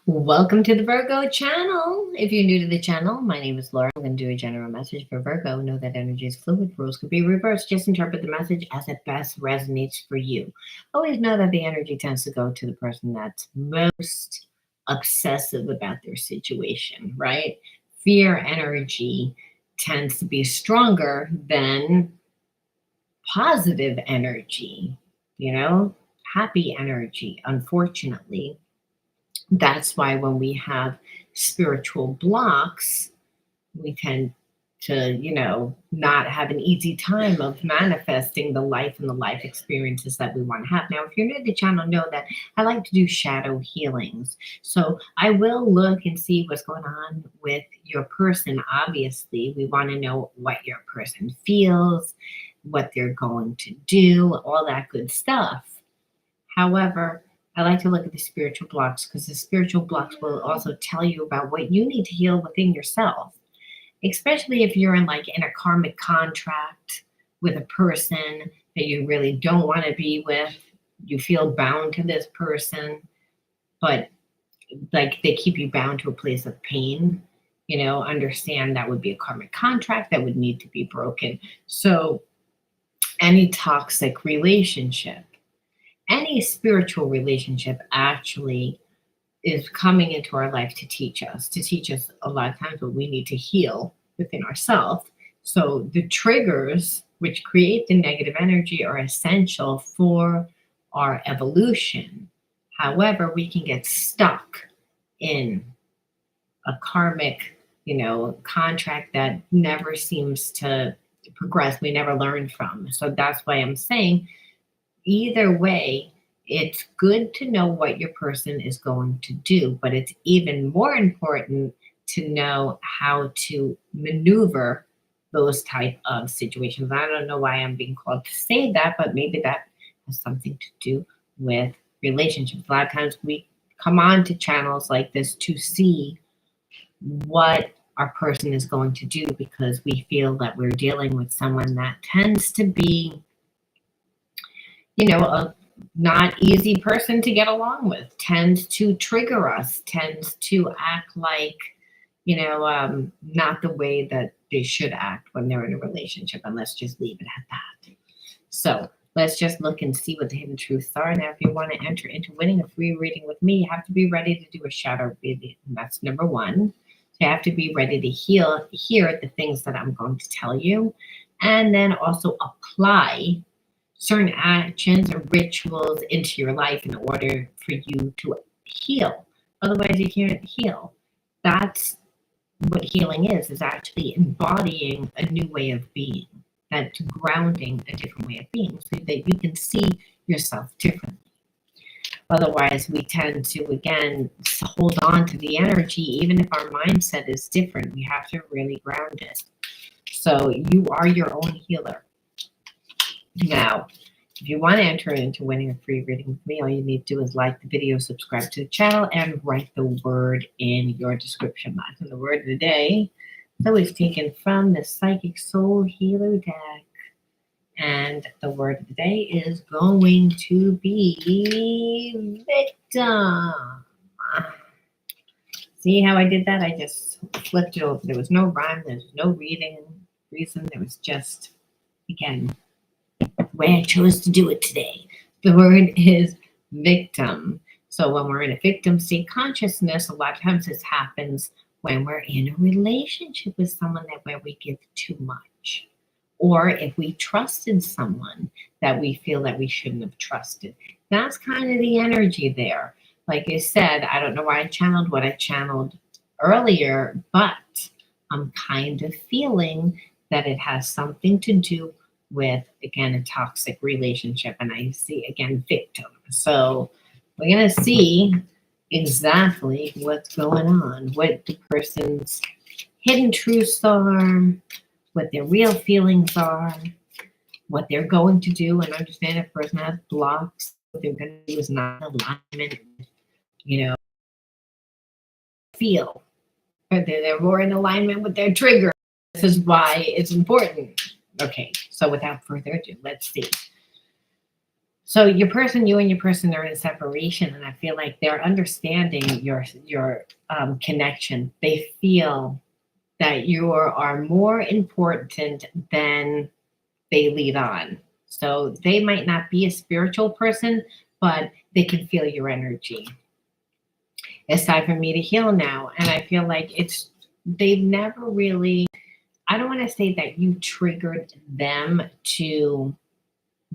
Welcome to the Virgo channel. If you're new to the channel, my name is Laura. I'm going to do a general message for Virgo. Know that energy is fluid. Rules could be reversed. Just interpret the message as it best resonates for you. Always know that the energy tends to go to the person that's most obsessive about their situation, right? Fear energy tends to be stronger than positive energy, happy energy, unfortunately. That's why when we have spiritual blocks, we tend to, not have an easy time of manifesting the life and the life experiences that we want to have. Now, if you're new to the channel, know that I like to do shadow healings. So I will look and see what's going on with your person. Obviously, we want to know what your person feels, what they're going to do, all that good stuff. However, I like to look at the spiritual blocks because the spiritual blocks will also tell you about what you need to heal within yourself, especially if you're in a karmic contract with a person that you really don't want to be with. You feel bound to this person, but they keep you bound to a place of pain. Understand that would be a karmic contract that would need to be broken. So any toxic relationship, any spiritual relationship actually is coming into our life to teach us a lot of times what we need to heal within ourselves. So the triggers which create the negative energy are essential for our evolution. However, we can get stuck in a karmic, contract that never seems to progress. We never learn from. So that's why I'm saying, either way, it's good to know what your person is going to do, but it's even more important to know how to maneuver those type of situations. I don't know why I'm being called to say that, but maybe that has something to do with relationships. A lot of times we come on to channels like this to see what our person is going to do because we feel that we're dealing with someone that tends to be a not easy person to get along with, tends to trigger us, tends to act like, not the way that they should act when they're in a relationship. And let's just leave it at that. So let's just look and see what the hidden truths are. Now, if you want to enter into winning a free reading with me, you have to be ready to do a shadow reading. That's number one. So you have to be ready to hear the things that I'm going to tell you, and then also apply certain actions or rituals into your life in order for you to heal. Otherwise, you can't heal. That's what healing is actually embodying a new way of being. That's grounding a different way of being so that you can see yourself differently. Otherwise, we tend to, again, hold on to the energy. Even if our mindset is different, we have to really ground it. So you are your own healer. Now, if you want to enter into winning a free reading with me, all you need to do is like the video, subscribe to the channel, and write the word in your description box. And the word of the day is always taken from the Psychic Soul Healer deck. And the word of the day is going to be victim. See how I did that? I just flipped it over. There was no rhyme. There was no reason. There was just, again, the way I chose to do it today. The word is victim. So when we're in a victim state consciousness, a lot of times this happens when we're in a relationship with someone where we give too much. Or if we trusted someone that we feel that we shouldn't have trusted. That's kind of the energy there. Like I said, I don't know why I channeled what I channeled earlier, but I'm kind of feeling that it has something to do with, again, a toxic relationship. And I see, again, victim. So we're going to see exactly what's going on, what the person's hidden truths are, what their real feelings are, what they're going to do, and understand if a person has blocks, what they're going to do is not in alignment, feel. Or they're more in alignment with their trigger. This is why it's important. Okay, so without further ado, let's see. So you and your person are in separation, and I feel like they're understanding your connection. They feel that you are more important than they lead on. So they might not be a spiritual person, but they can feel your energy. It's time for me to heal now. And I feel like they've never really, I don't want to say that you triggered them to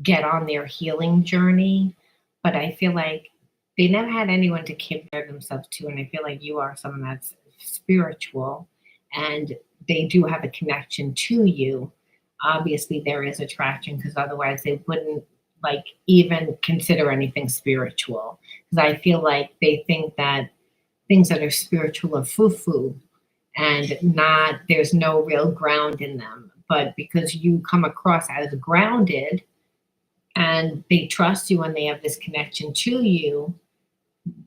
get on their healing journey, but I feel like they never had anyone to compare themselves to. And I feel like you are someone that's spiritual and they do have a connection to you. Obviously, there is attraction because otherwise they wouldn't like even consider anything spiritual. Because I feel like they think that things that are spiritual are foo foo and not, there's no real ground in them. But because you come across as grounded, and they trust you and they have this connection to you,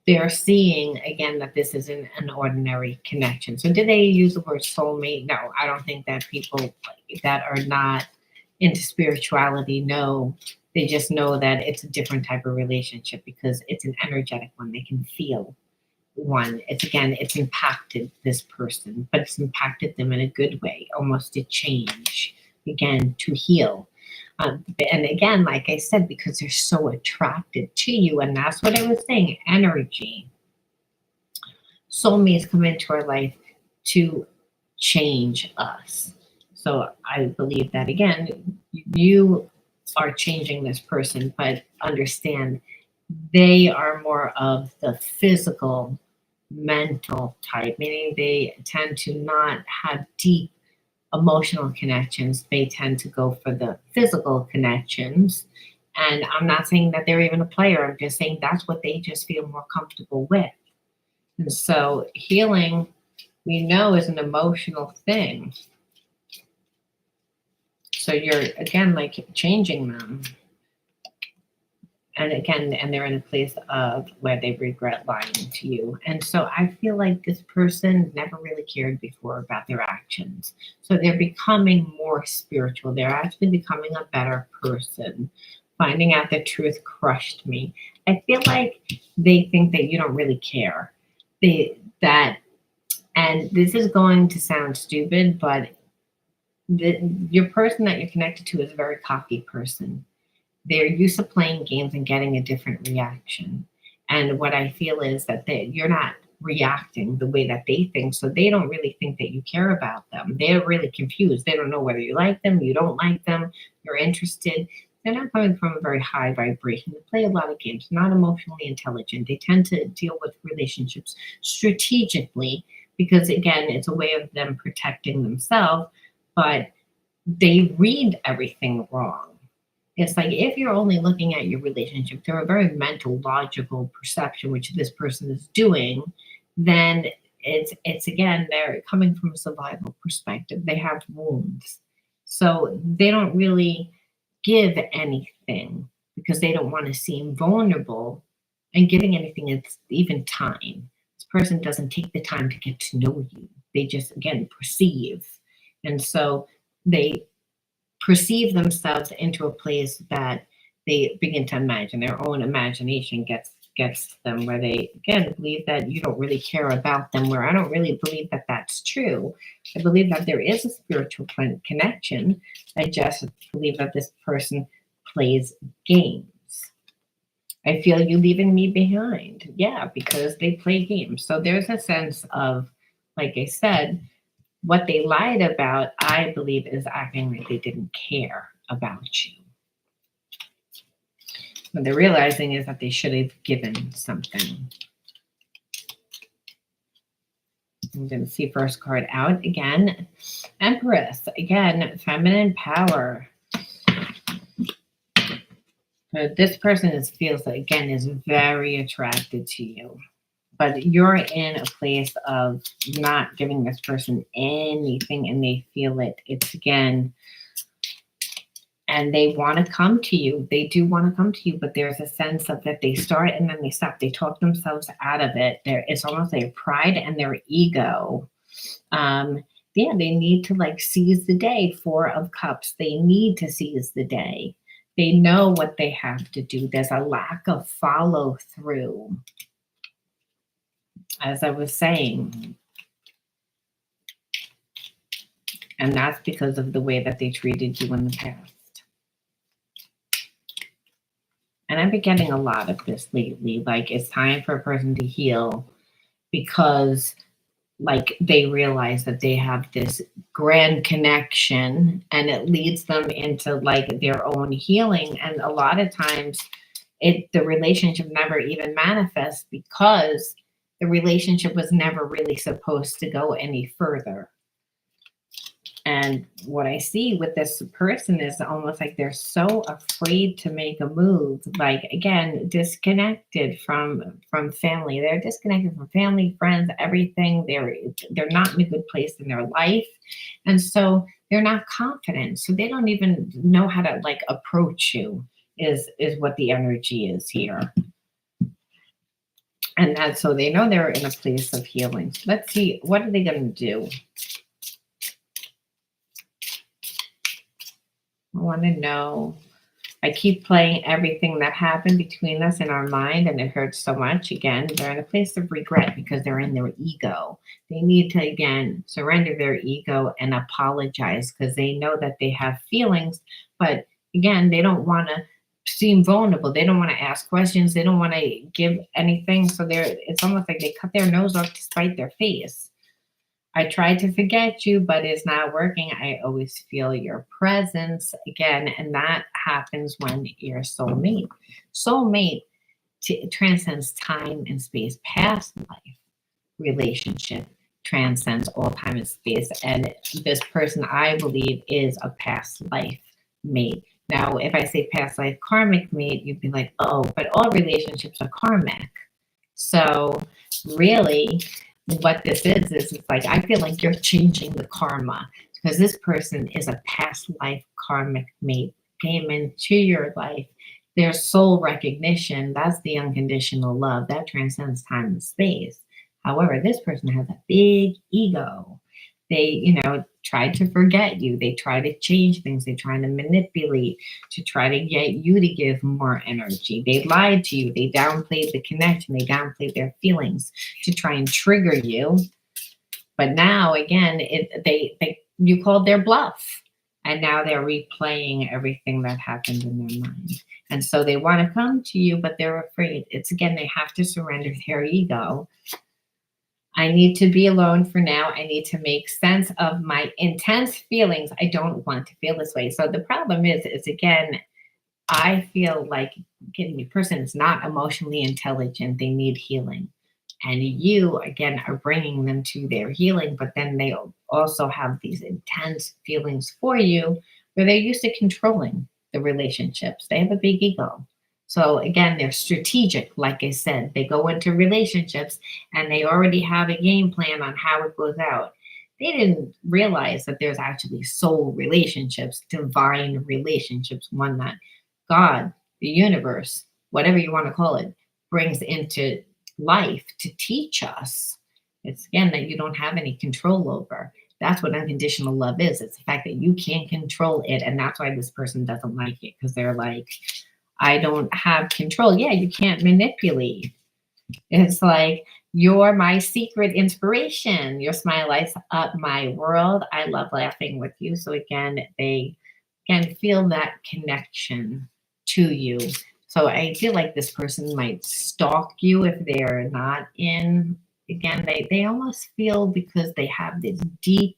they're seeing again that this isn't an ordinary connection. So, did they use the word soulmate? No, I don't think that people that are not into spirituality know. They just know that it's a different type of relationship because it's an energetic one. They can feel one. It's impacted this person, but it's impacted them in a good way, almost to change, again, to heal. And again, like I said, because they're so attracted to you, and that's what I was saying, energy. Soulmates come into our life to change us. So I believe that again, you are changing this person, but understand they are more of the physical, mental type, meaning they tend to not have deep emotional connections. They tend to go for the physical connections. And I'm not saying that they're even a player. I'm just saying that's what they just feel more comfortable with. And so healing, we know, is an emotional thing. So you're, again, like changing them. And again, and they're in a place of where they regret lying to you. And so I feel like this person never really cared before about their actions. So they're becoming more spiritual. They're actually becoming a better person. Finding out the truth crushed me. I feel like they think that you don't really care. And this is going to sound stupid, but your person that you're connected to is a very cocky person. They're used to playing games and getting a different reaction. And what I feel is that you're not reacting the way that they think. So they don't really think that you care about them. They're really confused. They don't know whether you like them, you don't like them, you're interested. They're not coming from a very high vibration. They play a lot of games, not emotionally intelligent. They tend to deal with relationships strategically because, again, it's a way of them protecting themselves, but they read everything wrong. It's like if you're only looking at your relationship through a very mental, logical perception, which this person is doing, then it's again, they're coming from a survival perspective. They have wounds. So they don't really give anything because they don't want to seem vulnerable, and giving anything is even time. This person doesn't take the time to get to know you. They just again perceive. And so they perceive themselves into a place that they begin to imagine. Their own imagination gets them where they again believe that you don't really care about them, where I don't really believe that that's true. I believe that there is a spiritual connection. I just believe that this person plays games. I feel you leaving me behind. Yeah, because they play games. So there's a sense of, like I said, what they lied about, I believe, is acting like they didn't care about you. What they're realizing is that they should have given something. I'm going to see first card out again. Empress, again, feminine power. This person feels, again, is very attracted to you. But you're in a place of not giving this person anything and they feel it. It's again, and they want to come to you. They do want to come to you, but there's a sense of that they start and then they stop. They talk themselves out of it. It's almost their pride and their ego. Yeah, they need to like seize the day. 4 of Cups. They need to seize the day. They know what they have to do. There's a lack of follow through. As I was saying, and that's because of the way that they treated you in the past. And I've been getting a lot of this lately. Like, it's time for a person to heal because, like, they realize that they have this grand connection and it leads them into, like, their own healing. And a lot of times, the relationship never even manifests because the relationship was never really supposed to go any further. And what I see with this person is almost like they're so afraid to make a move. Like, again, disconnected from family. They're disconnected from family, friends, everything. They're not in a good place in their life, and so they're not confident. So they don't even know how to, like, approach you. Is what the energy is here. And that's so they know they're in a place of healing. Let's see, what are they going to do? I want to know. I keep playing everything that happened between us in our mind, and it hurts so much. Again, they're in a place of regret because they're in their ego. They need to, again, surrender their ego and apologize because they know that they have feelings, but again, they don't want to seem vulnerable. They don't want to ask questions. They don't want to give anything. So it's almost like they cut their nose off to spite their face. I tried to forget you, but it's not working. I always feel your presence again. And that happens when you're soulmate. Soulmate transcends time and space. Past life relationship transcends all time and space. And this person, I believe, is a past life mate. Now, if I say past life karmic mate, you'd be like, oh, but all relationships are karmic. So really, what this is it's like, I feel like you're changing the karma because this person is a past life karmic mate, came into your life. Their soul recognition, that's the unconditional love that transcends time and space. However, this person has a big ego. They, try to forget you. They try to change things. They try to manipulate to try to get you to give more energy. They lied to you. They downplayed the connection. They downplayed their feelings to try and trigger you. But now, again, you called their bluff. And now they're replaying everything that happened in their mind. And so they want to come to you, but they're afraid. It's, again, they have to surrender their ego. I need to be alone for now. I need to make sense of my intense feelings. I don't want to feel this way. So the problem is again, I feel like the person is not emotionally intelligent. They need healing. And you, again, are bringing them to their healing, but then they also have these intense feelings for you where they're used to controlling the relationships. They have a big ego. So again, they're strategic. Like I said, they go into relationships and they already have a game plan on how it goes out. They didn't realize that there's actually soul relationships, divine relationships, one that God, the universe, whatever you want to call it, brings into life to teach us. It's, again, that you don't have any control over. That's what unconditional love is. It's the fact that you can't control it. And that's why this person doesn't like it, because they're like, I don't have control. Yeah, you can't manipulate. It's like, you're my secret inspiration. Your smile lights up my world. I love laughing with you. So again, they can feel that connection to you. So I feel like this person might stalk you if they're not in. Again, they almost feel, because they have this deep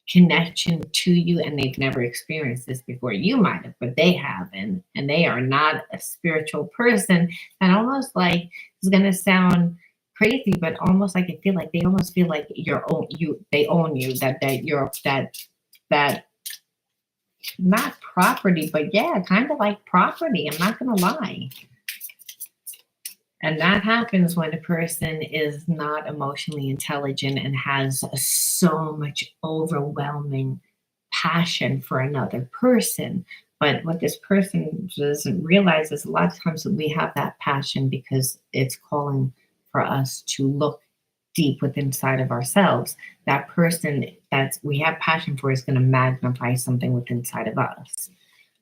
connection to you and they've never experienced this before. You might have, but they haven't, and they are not a spiritual person. And almost like, it's going to sound crazy, but almost like, I feel like they almost feel like they own you, that you're that not property, but yeah, kind of like property. I'm not going to lie. And that happens when a person is not emotionally intelligent and has so much overwhelming passion for another person. But what this person doesn't realize is a lot of times we have that passion because it's calling for us to look deep within inside of ourselves. That person that we have passion for is going to magnify something within inside of us.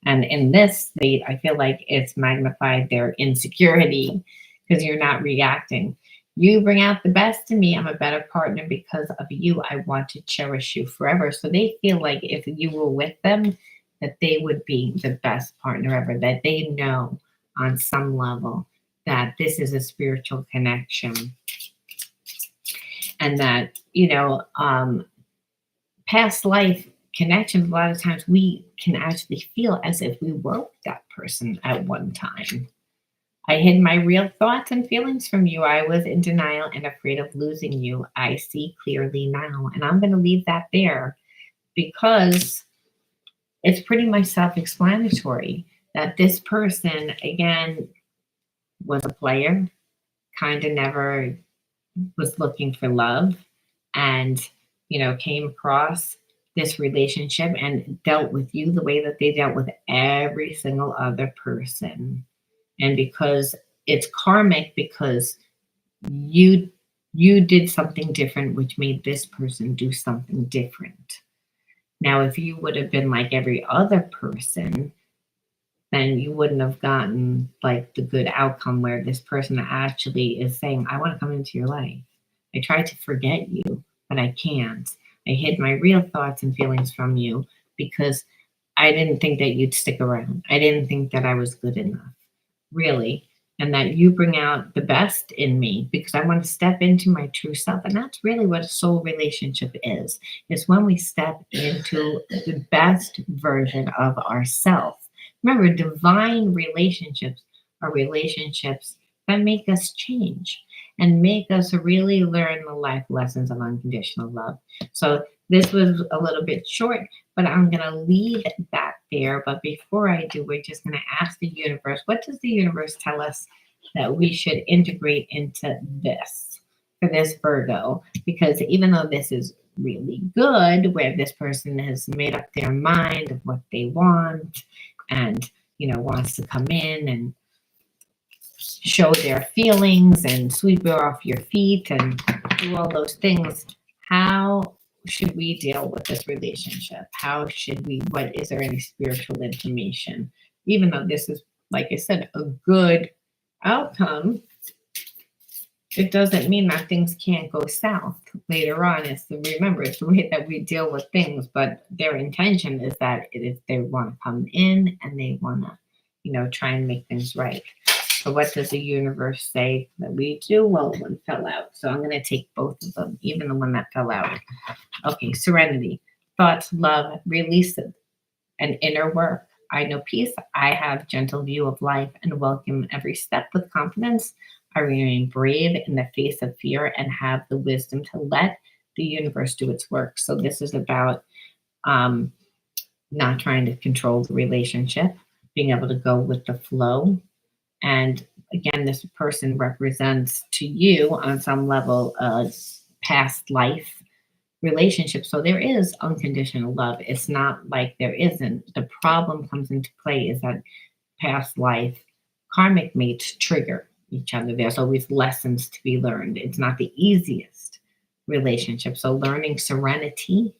And in this state, I feel like it's magnified their insecurity because you're not reacting. You bring out the best in me. I'm a better partner because of you. I want to cherish you forever. So they feel like if you were with them, that they would be the best partner ever, that they know on some level that this is a spiritual connection and that, past life connections, a lot of times we can actually feel as if we were with that person at one time. I hid my real thoughts and feelings from you. I was in denial and afraid of losing you. I see clearly now. And I'm going to leave that there because it's pretty much self explanatory that this person, again, was a player, kind of never was looking for love, and came across this relationship and dealt with you the way that they dealt with every single other person. And because it's karmic, because you you did something different which made this person do something different. Now if you would have been like every other person, then you wouldn't have gotten like the good outcome where this person actually is saying, I want to come into your life. I tried to forget you, but I can't. I hid my real thoughts and feelings from you because I didn't think that you'd stick around. I didn't think that I was good enough, really. And that you bring out the best in me because I want to step into my true self. And that's really what a soul relationship is. It's when we step into the best version of ourself. Remember, divine relationships are relationships that make us change and make us really learn the life lessons of unconditional love. So this was a little bit short, but I'm going to leave that there. But before I do, we're just going to ask the universe, what does the universe tell us that we should integrate into this for this Virgo? Because even though this is really good, where this person has made up their mind of what they want and, wants to come in and show their feelings and sweep you off your feet and do all those things, how should we deal with this relationship? How should we, what is there any spiritual information? Even though this is, like I said, a good outcome, it doesn't mean that things can't go south later on. Remember, it's the way that we deal with things, but their intention is that they want to come in and they want to, try and make things right. So what does the universe say that we do? Well, one fell out. So I'm going to take both of them, even the one that fell out. Okay, serenity, thoughts, love, release and inner work. I know peace. I have gentle view of life and welcome every step with confidence. I remain brave in the face of fear and have the wisdom to let the universe do its work. So this is about not trying to control the relationship, being able to go with the flow. And again, this person represents to you on some level a past life relationship. So there is unconditional love. It's not like there isn't. The problem comes into play is that past life karmic mates trigger each other. There's always lessons to be learned. It's not the easiest relationship. So learning serenity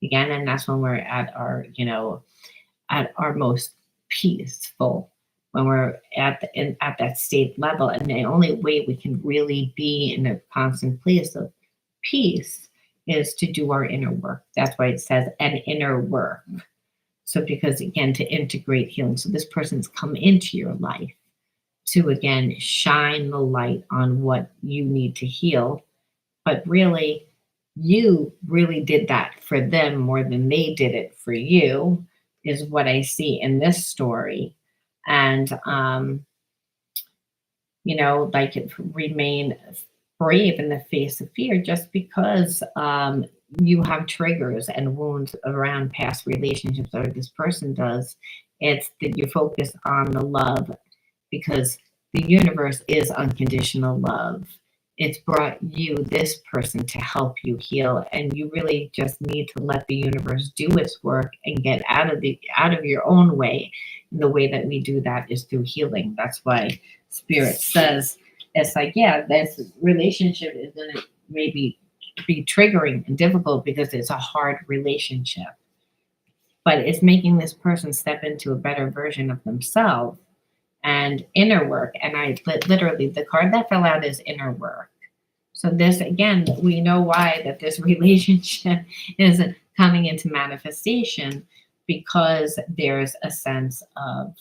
again, and that's when we're at our, at our most peaceful, when we're at that state level. And the only way we can really be in a constant place of peace is to do our inner work. That's why it says an inner work. So because again, to integrate healing. So this person's come into your life to again shine the light on what you need to heal. But really, you really did that for them more than they did it for you, is what I see in this story. And like remain brave in the face of fear, just because you have triggers and wounds around past relationships, or this person does. It's that you focus on the love, because the universe is unconditional love. It's brought you this person to help you heal, and you really just need to let the universe do its work and get out of your own way. And the way that we do that is through healing. That's why Spirit says it's like, yeah, this relationship is going to maybe be triggering and difficult because it's a hard relationship. but it's making this person step into a better version of themselves and inner work. And literally, the card that fell out is inner work. So this, again, we know why that this relationship is coming into manifestation, because there's a sense of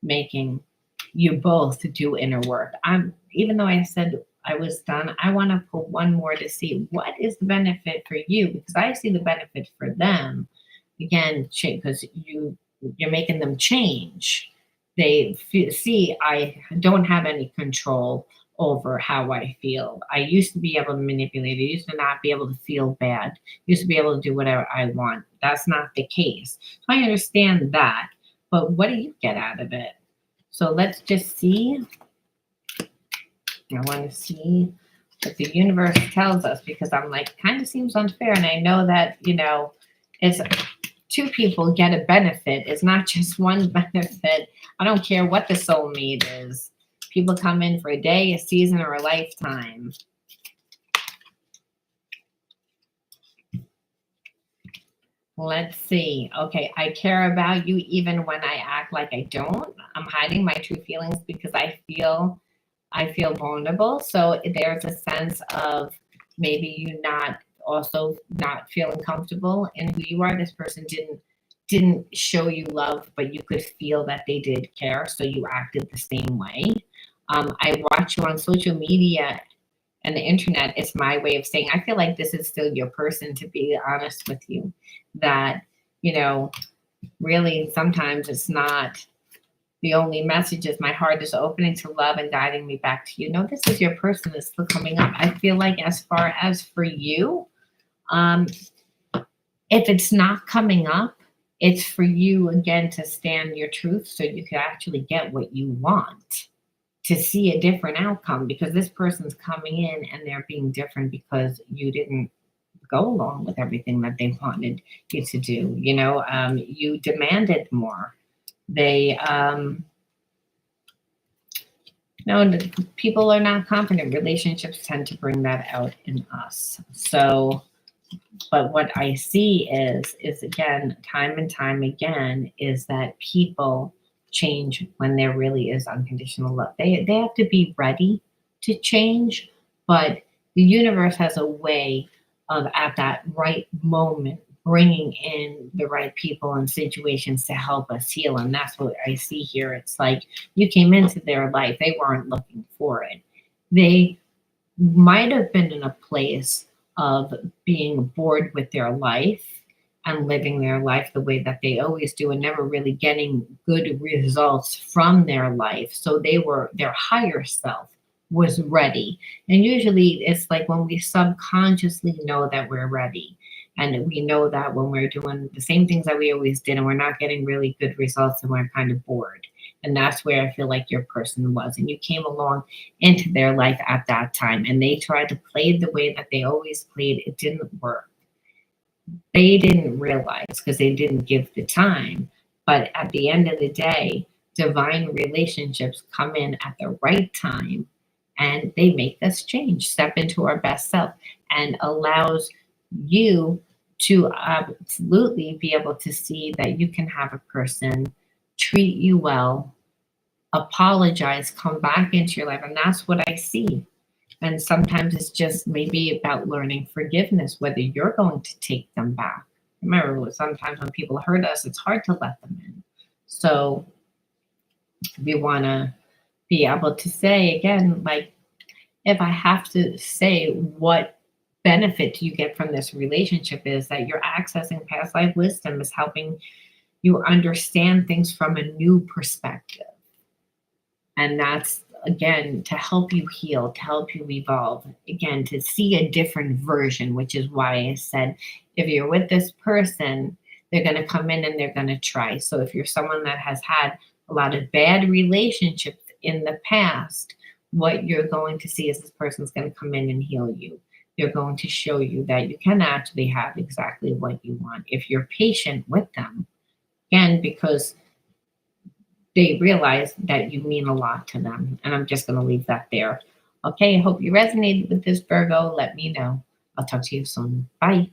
making you both do inner work. Even though I said I was done, I want to pull one more to see what is the benefit for you, because I see the benefit for them. Again, because you're making them change. They see I don't have any control over how I feel. I used to be able to manipulate. I used to not be able to feel bad. Used to be able to do whatever I want. That's not the case. So I understand that. But what do you get out of it? So let's just see. I want to see what the universe tells us, because I'm like, kind of seems unfair. And I know that, it's two people get a benefit. It's not just one benefit. I don't care what the soulmate is. People come in for a day, a season, or a lifetime. Let's see. Okay, I care about you even when I act like I don't. I'm hiding my true feelings because I feel vulnerable. So there's a sense of maybe you not feeling comfortable in who you are. This person didn't show you love, but you could feel that they did care, so you acted the same way. I watch you on social media and the internet. It's my way of saying I feel like this is still your person, to be honest with you. That, really sometimes it's not the only messages. My heart is opening to love and guiding me back to you. No, this is your person that's still coming up. I feel like as far as for you, if it's not coming up, it's for you, again, to stand your truth so you can actually get what you want, to see a different outcome, because this person's coming in and they're being different because you didn't go along with everything that they wanted you to do. You demanded more. They, no, people are not confident. Relationships tend to bring that out in us. So, but what I see is again, time and time again, is that people change when there really is unconditional love. They have to be ready to change, but the universe has a way of, at that right moment, bringing in the right people and situations to help us heal. And that's what I see here. It's like you came into their life. They weren't looking for it. They might have been in a place of being bored with their life and living their life the way that they always do and never really getting good results from their life. So their higher self was ready. And usually it's like when we subconsciously know that we're ready. And we know that when we're doing the same things that we always did and we're not getting really good results and we're kind of bored. And that's where I feel like your person was. And you came along into their life at that time and they tried to play the way that they always played. It didn't work. They didn't realize because they didn't give the time. But at the end of the day, divine relationships come in at the right time and they make us change, step into our best self, and allows you to absolutely be able to see that you can have a person treat you well, apologize, come back into your life. And that's what I see. And sometimes it's just maybe about learning forgiveness, whether you're going to take them back. Remember, sometimes when people hurt us, it's hard to let them in. So we want to be able to say, again, like, if I have to say what benefit you get from this relationship, is that you're accessing past life wisdom, is helping you understand things from a new perspective. And that's, again, to help you heal, to help you evolve, again, to see a different version, which is why I said, if you're with this person, they're going to come in and they're going to try. So if you're someone that has had a lot of bad relationships in the past, what you're going to see is this person's going to come in and heal you. They're going to show you that you can actually have exactly what you want if you're patient with them. Again, because they realize that you mean a lot to them. And I'm just going to leave that there. Okay, I hope you resonated with this, Virgo. Let me know. I'll talk to you soon. Bye.